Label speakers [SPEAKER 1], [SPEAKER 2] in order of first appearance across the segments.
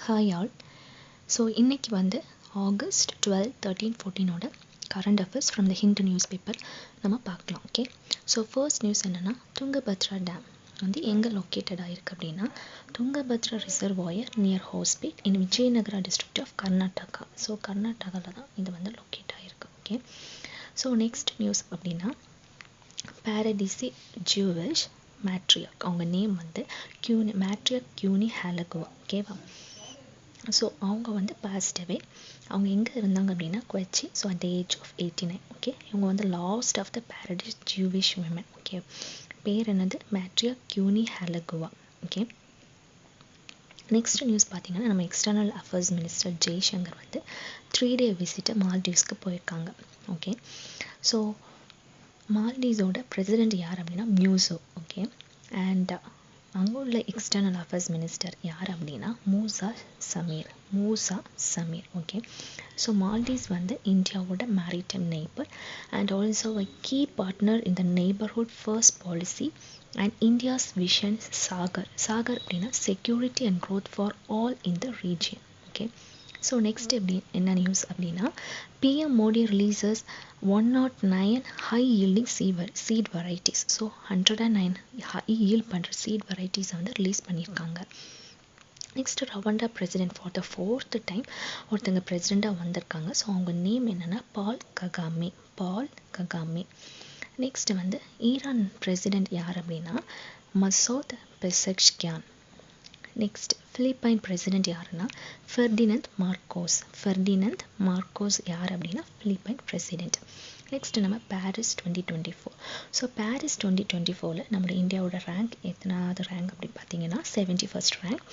[SPEAKER 1] Hi all. So இன்னைக்கு வந்து August 12, 13, 14 ஓட current affairs from the Hindu newspaper நம்ம பார்க்கலாம். ஓகே, ஸோ ஃபர்ஸ்ட் நியூஸ் என்னன்னா, துங்கபத்ரா டேம் வந்து எங்கே லொக்கேட்டட் ஆயிருக்கு அப்படின்னா, Tungabhadra reservoir near Hospet in Vijayanagara district of Karnataka. So கர்நாடகாவில் தான் இது வந்து லொக்கேட் ஆயிருக்கு. ஓகே, ஸோ நெக்ஸ்ட் நியூஸ் அப்படின்னா, பாரடிசி ஜூவல்ஸ் மேட்ரியாக், அவங்க நேம் வந்து மேட்ரியாக் கியூனி ஹாலகுவா. ஓகேவா, ஸோ அவங்க வந்து பாஸ்ட் அவே. அவங்க எங்கே இருந்தாங்க அப்படின்னா Kochi. So at the age of 89. Okay, இவங்க வந்து last of the paradise Jewish women. Okay, பேர் என்னது, matriarch Queenie Hallegua. Okay, next news பார்த்தீங்கன்னா, நம்ம எக்ஸ்டர்னல் அஃபேர்ஸ் மினிஸ்டர் ஜெய்சங்கர் வந்து 3 day விசிட்டை மால்டீவ்ஸ்க்கு போயிருக்காங்க. ஓகே, ஸோ மால்டீவ்ஸோட பிரசிடெண்ட் யார் அப்படின்னா மியூசோ. ஓகே, அண்ட் அங்கே உள்ள எக்ஸ்டர்னல் அஃபேர்ஸ் மினிஸ்டர் யார் அப்படின்னா மூசா சமீர். ஓகே, ஸோ மால்டீவ்ஸ் வந்து இந்தியாவோட maritime neighbour and also a key partner in the neighbourhood first policy and India's vision SAGAR அப்படின்னா security and growth for all in the region. Okay, so next எப்படி என்ன news அப்படின்னா, PM Modi releases 109 high yielding seed varieties. So 109 high yield பண்ணுற seed வெரைட்டிஸை வந்து release பண்ணியிருக்காங்க. Next Rwanda president for the 4th time ஒருத்தங்க பிரசிடெண்ட்டாக வந்திருக்காங்க. ஸோ அவங்க நேம் என்னென்னா பால் ககாமே. நெக்ஸ்ட் வந்து ஈரான் பிரசிடெண்ட் யார் அப்படின்னா மசூத் பெசக்ஷ்கியான். நெக்ஸ்ட் பிலிப்பைன் பிரசிடெண்ட் யாருன்னா ஃபெர்டினண்ட் மார்க்கோஸ் யார் அப்படின்னா பிலிப்பைன் பிரசிடெண்ட். நெக்ஸ்ட் நம்ம பாரிஸ் 2024. ஸோ பாரிஸ் 2024 நம்மளோட இந்தியாவோட ரேங்க் எத்தனாவது ரேங்க் அப்படி பார்த்தீங்கன்னா 71st ரேங்க்.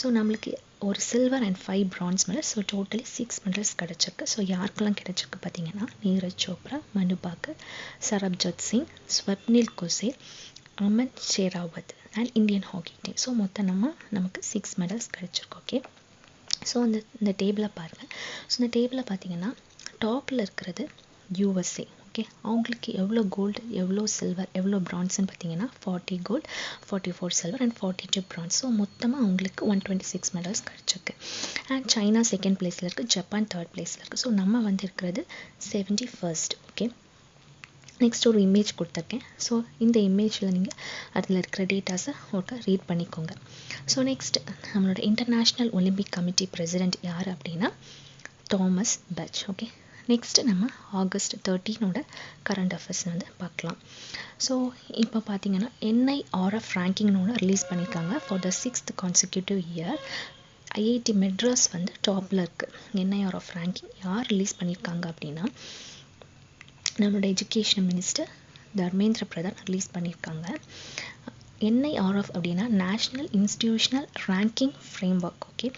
[SPEAKER 1] ஸோ நம்மளுக்கு ஒரு silver and 5 bronze medal. So totally 6 medals கிடச்சிருக்கு. ஸோ யாருக்கெல்லாம் கிடச்சிருக்கு பார்த்தீங்கன்னா Neeraj Chopra, Manu Bhaker, Sarabjot Singh, Swapnil Kusale, Aman Sehrawat and Indian hockey team. So மொத்தம் நமக்கு 6 மெடல்ஸ் கிடச்சிருக்கு. ஓகே, ஸோ இந்த டேபிளை பாருங்கள். ஸோ இந்த டேபிளை பார்த்தீங்கன்னா டாப்பில் இருக்கிறது யூஎஸ்ஏ. ஓகே, அவங்களுக்கு எவ்வளோ கோல்டு, எவ்வளோ சில்வர், எவ்வளோ பிரான்ஸ்ன்னு பார்த்தீங்கன்னா 40 gold, 44 silver and 42 bronze. So மொத்தமாக அவங்களுக்கு 126 மெடல்ஸ் கிடச்சிருக்கு. அண்ட் சைனா செகண்ட் பிளேஸில் இருக்குது, ஜப்பான் தேர்ட் பிளேஸில் இருக்குது. ஸோ நம்ம வந்து இருக்கிறது 71st. ஓகே, நெக்ஸ்ட் ஒரு இமேஜ் கொடுத்துருக்கேன். ஸோ இந்த இமேஜில் நீங்கள் அதில் இருக்கிற டேட்டாஸை ஒருக்கா ரீட் பண்ணிக்கோங்க. ஸோ நெக்ஸ்ட் நம்மளோட இன்டர்நேஷ்னல் ஒலிம்பிக் கமிட்டி பிரசிடெண்ட் யார் அப்படின்னா தாமஸ் பச். ஓகே, நெக்ஸ்ட் நம்ம August 13 கரண்ட் அஃபேர்ஸ் வந்து பார்க்கலாம். ஸோ இப்போ பார்த்தீங்கன்னா NIRF ரேங்கிங்னு ஒன்று ரிலீஸ் பண்ணியிருக்காங்க for the 6th consecutive year. IIT Madras வந்து டாப்பில் இருக்குது. NIRF ரேங்கிங் யார் ரிலீஸ் பண்ணியிருக்காங்க அப்படின்னா நம்மளோட education minister Dharmendra Pradhan release பண்ணியிருக்காங்க. NIRF அப்படின்னா national institutional ranking framework. Okay,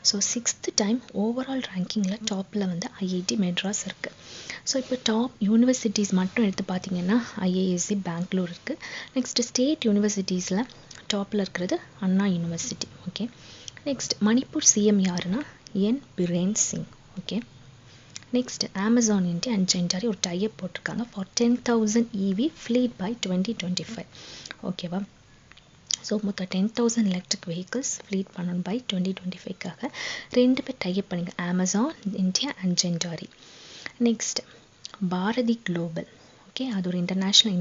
[SPEAKER 1] so 6th time overall ரேங்கிங்கில் டாப்பில் வந்து ஐஐடி மெட்ராஸ் இருக்குது. ஸோ இப்போ டாப் யூனிவர்சிட்டிஸ் மட்டும் எடுத்து பார்த்தீங்கன்னா IISc பெங்களூர் இருக்குது. நெக்ஸ்ட் ஸ்டேட் யூனிவர்சிட்டிஸில் டாப்பில் இருக்கிறது Anna university. Okay, next Manipur CM யாருன்னா N Biren Singh. Okay, next Amazon India and Gentari ஒரு டைப் போட்டிருக்காங்க ஃபார் 10,000 EV fleet by 2025. ஓகேவா, ஸோ மொத்தம் 10,000 எலக்ட்ரிக் வெஹிக்கிள்ஸ் ஃப்ளீட் பண்ணணும் பை 2025க்காக 2 பேர் டைப் பண்ணுங்க, Amazon India and Gentari. Next Bharti global. Okay, அது ஒரு international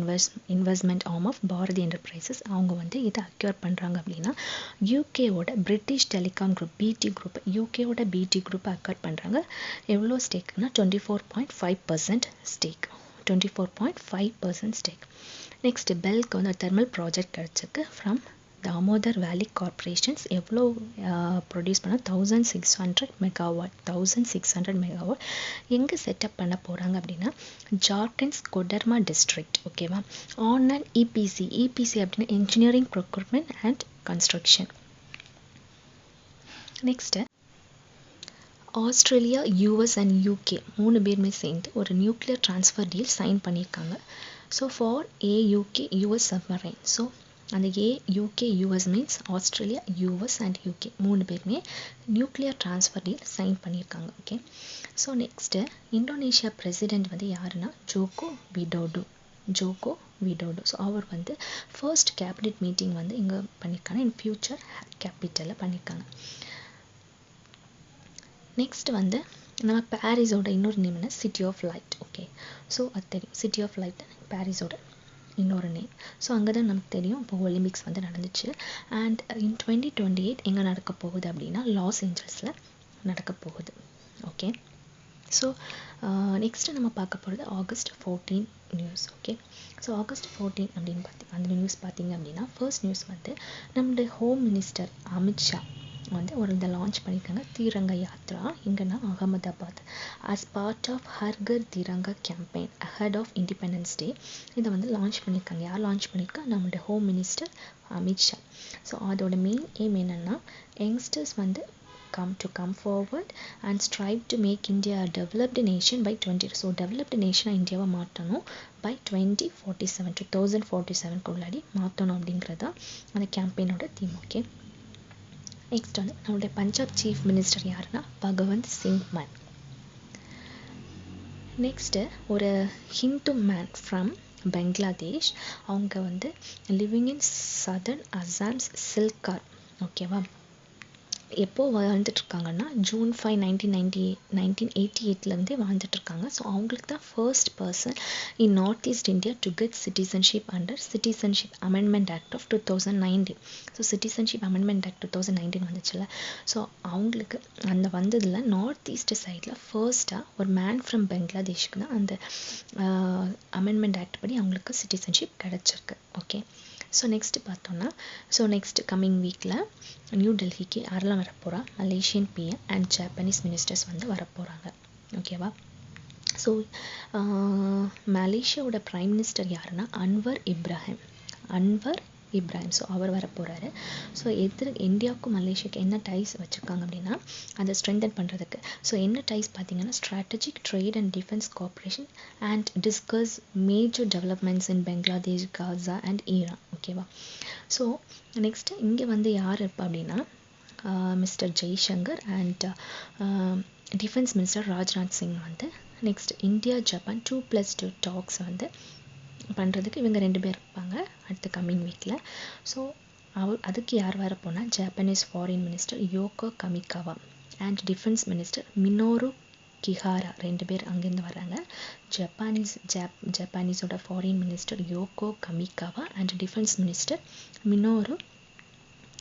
[SPEAKER 1] investment arm of Bharti enterprises. அவங்க வந்து இதை அக்யூர் பண்ணுறாங்க அப்படின்னா யூகேவோட பிரிட்டிஷ் டெலிகாம் குரூப் யூகேவோட பிடி குரூப்பை அக்யூர் பண்ணுறாங்க. எவ்வளோ ஸ்டேக்குன்னா 24.5% ஸ்டேக். 24.5% ஸ்டேக். நெக்ஸ்ட் பெல்க்கு வந்து தெர்மல் ப்ராஜெக்ட் கிடச்சிருக்கு ஃப்ரம் தாமோதர் வேலி கார்பரேஷன்ஸ். எவ்வளோ ப்ரொடியூஸ் பண்ணால் 1600 மெகாவாட். எங்கே செட்டப் பண்ண போகிறாங்க அப்படின்னா ஜார்க்கண்ட்ஸ் கொடர்மா டிஸ்ட்ரிக்ட். ஓகேவா, ஆன் அண்ட் EPC அப்படின்னா engineering procurement and construction. Next Australia, US and UK 3 பேருமே சேர்ந்து ஒரு நியூக்ளியர் ட்ரான்ஸ்ஃபர் டீல் சைன் பண்ணியிருக்காங்க. So for AUK-US submarine. So அந்த AUK-US means Australia, US and UK 3 பேருமே நியூக்ளியர் ட்ரான்ஸ்ஃபர் டீல் சைன் பண்ணியிருக்காங்க. Okay, so next Indonesia president வந்து யாருன்னா Joko Widodo. So அவர் வந்து ஃபர்ஸ்ட் கேபினெட் மீட்டிங் வந்து இங்கே பண்ணியிருக்காங்க, இன் ஃபியூச்சர் கேபிட்டலில் பண்ணியிருக்காங்க. நெக்ஸ்ட் வந்து நம்ம பாரிஸோட இன்னொரு நேம் என்ன, city of light. Okay, so அது தெரியும், சிட்டி ஆஃப் லைட் பாரிஸோட இன்னொரு நேம். ஸோ அங்கே தான் நமக்கு தெரியும் இப்போ ஒலிம்பிக்ஸ் வந்து நடந்துச்சு. அண்ட் இன் 2028 எங்கே நடக்க போகுது அப்படின்னா லாஸ் ஏஞ்சல்ஸில் நடக்க போகுது. ஓகே, ஸோ நெக்ஸ்ட்டு நம்ம பார்க்க போகிறது August 14 news. Okay, so August 14 அப்படின்னு அந்த நியூஸ் பார்த்தீங்க அப்படின்னா ஃபர்ஸ்ட் நியூஸ் வந்து நம்மளுடைய ஹோம் மினிஸ்டர் அமித்ஷா வந்து ஒரு இதை லான்ச் பண்ணியிருக்காங்க, திரங்க யாத்ரா. எங்கன்னா Ahmedabad as part of Har Ghar Tiranga campaign ahead of Independence Day. இதை வந்து லான்ச் பண்ணியிருக்காங்க. யார் லான்ச் பண்ணியிருக்கா, நம்மளுடைய ஹோம் மினிஸ்டர் அமித்ஷா. ஸோ அதோட மெயின் எய்ம் என்னென்னா யங்ஸ்டர்ஸ் வந்து come forward and strive to make India a developed nation by 20. So developed nation இந்தியாவை மாற்றணும் by 2047, 2047 குள்ளாடி மாற்றணும் அப்படிங்கிறது தான் அந்த கேம்பெயினோட தீம். ஓகே, நெக்ஸ்ட் வந்து நம்மளுடைய பஞ்சாப் சீஃப் மினிஸ்டர் யாருன்னா பகவந்த் சிங் மான். நெக்ஸ்ட்டு ஒரு ஹிந்து மேன் ஃப்ரம் பங்களாதேஷ், அவங்க வந்து லிவிங் இன் சதர்ன் அசாம்ஸ் சில்கார். ஓகேவா, எப்போ வாழ்ந்துட்டுருக்காங்கன்னா June 5, 1988 வாழ்ந்துட்டுருக்காங்க. ஸோ அவங்களுக்கு தான் first person in north east India to get citizenship under citizenship amendment act of 2019. So citizenship amendment act 2019 வந்துச்சுல, ஸோ அவங்களுக்கு அந்த வந்ததில் நார்த் ஈஸ்ட் சைடில் ஃபர்ஸ்ட்டாக ஒரு மேன் ஃப்ரம் பங்களாதேஷ்க்கு தான் அந்த அமெண்ட்மெண்ட் ஆக்ட் படி அவங்களுக்கு சிட்டிசன்ஷிப் கிடச்சிருக்கு. ஓகே, ஸோ நெக்ஸ்ட்டு பார்த்தோன்னா, ஸோ நெக்ஸ்ட் கம்மிங் வீக்கில் நியூ டெல்லிக்கு யாரெல்லாம் வரப்போகிறா, Malaysian PM and Japanese ministers வந்து வரப்போகிறாங்க. ஓகேவா, ஸோ மலேசியாவோட ப்ரைம் மினிஸ்டர் யாருன்னா அன்வர் இப்ராஹிம். ஸோ அவர் வரப்போகிறாரு. ஸோ இந்தியாவுக்கும் மலேசியாவுக்கு என்ன டைஸ் வச்சுருக்காங்க அப்படின்னா அதை ஸ்ட்ரென்தன் பண்ணுறதுக்கு. ஸோ என்ன டைஸ் பார்த்தீங்கன்னா strategic trade and defence cooperation and discuss major developments in Bangladesh, Gaza and Iran. ஓகேவா, ஸோ நெக்ஸ்ட்டு இங்கே வந்து யார் இருப்பா அப்படின்னா mister Jaishankar and defence minister Rajnath Singh வந்து நெக்ஸ்ட் இந்தியா ஜப்பான் 2+2 டாக்ஸ் வந்து பண்ணுறதுக்கு இவங்க 2 பேர் இருப்பாங்க அடுத்த கம்மிங் வீக்கில். ஸோ அதுக்கு யார் வரப்போனால் Japanese foreign minister Yoko Kamikawa and defence minister Minoru Kihara 2 பேர் அங்கேருந்து வராங்க. ஜப்பானீஸோட foreign minister Yoko Kamikawa and defence minister Minoru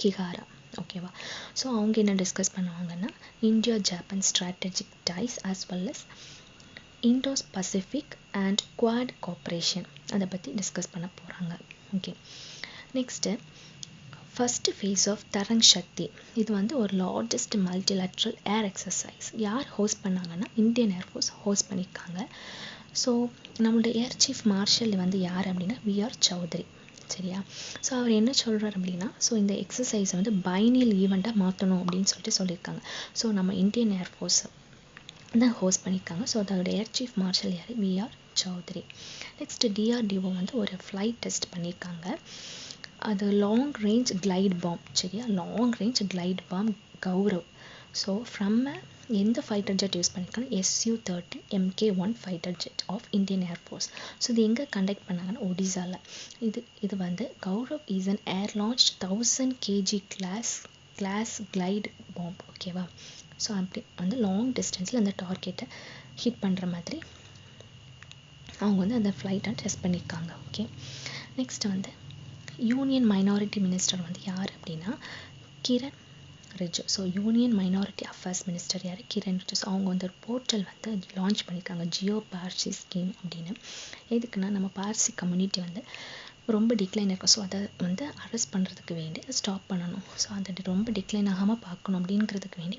[SPEAKER 1] Kihara. ஓகேவா, ஸோ அவங்க என்ன டிஸ்கஸ் பண்ணுவாங்கன்னா India Japan strategic ties as well as Indo Pacific and Quad cooperation அதை பற்றி டிஸ்கஸ் பண்ண போகிறாங்க. Okay, next first phase of Tarang Shakti. இது வந்து ஒரு லார்ஜஸ்ட் மல்டிலேட்ரல் ஏர் எக்ஸசைஸ். யார் ஹோஸ்ட் பண்ணாங்கன்னா இந்தியன் ஏர்ஃபோர்ஸ் ஹோஸ்ட் பண்ணியிருக்காங்க. ஸோ நம்மளுடைய ஏர் சீஃப் மார்ஷல் வந்து யார் அப்படின்னா VR சௌத்ரி. சரியா, ஸோ அவர் என்ன சொல்கிறார் அப்படின்னா ஸோ இந்த எக்ஸசைஸை வந்து பைனியல் ஈவெண்ட்டாக மாற்றணும் அப்படின்னு சொல்லியிருக்காங்க. ஸோ நம்ம இந்தியன் ஏர்ஃபோர்ஸ் தான் ஹோஸ்ட் பண்ணியிருக்காங்க. ஸோ அதோட ஏர் சீஃப் மார்ஷல் யார், VR சௌத்ரி. நெக்ஸ்ட் DRDO வந்து ஒரு ஃப்ளைட் டெஸ்ட் பண்ணியிருக்காங்க. அது லாங் ரேஞ்ச் கிளைட் பாம். சரியா, long range glide bomb Gaurav. So from எந்த ஃபைட்டர் ஜெட் யூஸ் பண்ணியிருக்காங்க, Su-30 Mk-1 fighter jet of Indian air force. So இது எங்கே கண்டக்ட் பண்ணாங்கன்னா ஒடிசாவில். இது வந்து Gaurav is an air launch 1000 kg class glide bomb. ஓகேவா, ஸோ அப்படி வந்து லாங் டிஸ்டன்ஸில் அந்த டார்கெட்டை ஹிட் பண்ணுற மாதிரி அவங்க வந்து அந்த ஃப்ளைட்டை டெஸ்ட் பண்ணியிருக்காங்க. ஓகே, நெக்ஸ்ட் வந்து யூனியன் மைனாரிட்டி மினிஸ்டர் வந்து யார் அப்படின்னா Kiren Rijiju. So union minority affairs minister யார், கிரண் ரிஜிஜு. அவங்க வந்து ஒரு போர்ட்டல் வந்து லான்ச் பண்ணியிருக்காங்க, ஜியோ பார்சி ஸ்கீம் அப்படின்னு. எதுக்குன்னா நம்ம பார்சி கம்யூனிட்டி வந்து ரொம்ப டிக்ளைன் இருக்கும். ஸோ அதை வந்து அரெஸ்ட் பண்ணுறதுக்கு வேண்டி ஸ்டாப் பண்ணணும். ஸோ அதை ரொம்ப டிக்ளைன் ஆகாமல் பார்க்கணும் அப்படிங்கிறதுக்கு வேண்டி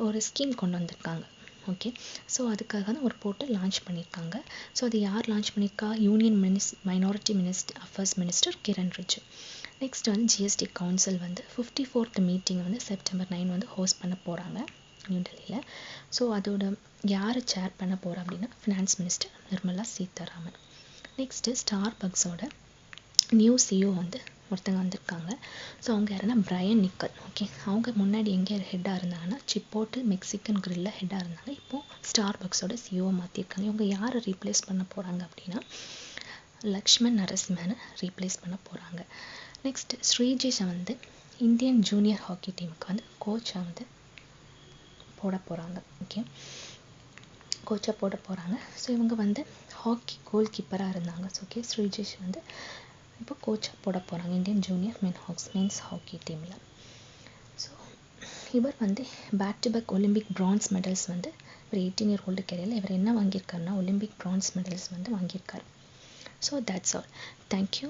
[SPEAKER 1] ஒரு ஸ்கீம் கொண்டு வந்திருக்காங்க. ஓகே, ஸோ அதுக்காக தான் ஒரு போர்ட்டல் லான்ச் பண்ணியிருக்காங்க. ஸோ அது யார் லான்ச் பண்ணியிருக்கா, union minority affairs minister Kiren Rijiju. Next வந்து GST கவுன்சில் வந்து 54th மீட்டிங் வந்து September 9 வந்து ஹோஸ்ட் பண்ண போகிறாங்க நியூ டெல்லியில். ஸோ அதோட யார் சேர் பண்ண போகிறா அப்படின்னா finance minister Nirmala Sitharaman. Next ஸ்டார்பக்ஸோட நியூ CEO வந்து ஒருத்தங்க வந்திருக்காங்க. ஸோ அவங்க யாருன்னா பிரையன் நிக்கல். ஓகே, அவங்க முன்னாடி எங்கே ஹெட்டாக இருந்தாங்கன்னா சிப்போட்டில் மெக்சிகன் கிரில்லில் ஹெட்டாக இருந்தாங்க. இப்போது ஸ்டார்பக்ஸோட CEO மாற்றிருக்காங்க. இவங்க யாரை ரீப்ளேஸ் பண்ண போகிறாங்க அப்படின்னா லக்ஷ்மன் நரசிம்மனை ரீப்ளேஸ் பண்ண போகிறாங்க. நெக்ஸ்ட் ஸ்ரீஜேஷை வந்து இந்தியன் ஜூனியர் ஹாக்கி டீமுக்கு வந்து கோச்சாக வந்து போட போகிறாங்க. ஓகே, கோச்சாக போட போகிறாங்க. ஸோ இவங்க வந்து ஹாக்கி கோல் கீப்பராக இருந்தாங்க. ஸோ ஓகே, ஸ்ரீஜேஷ் வந்து இப்போ கோச்சாக போட போகிறாங்க இந்தியன் ஜூனியர் மென்ஸ் ஹாக்கி டீமில். ஸோ இவர் வந்து back to back Olympic bronze medals வந்து ஒரு 18-year old கேரியரில் இவர் என்ன வாங்கியிருக்காருன்னா ஒலிம்பிக் பிரான்ஸ் மெடல்ஸ் வந்து வாங்கியிருக்காரு. So that's all. தேங்க்யூ.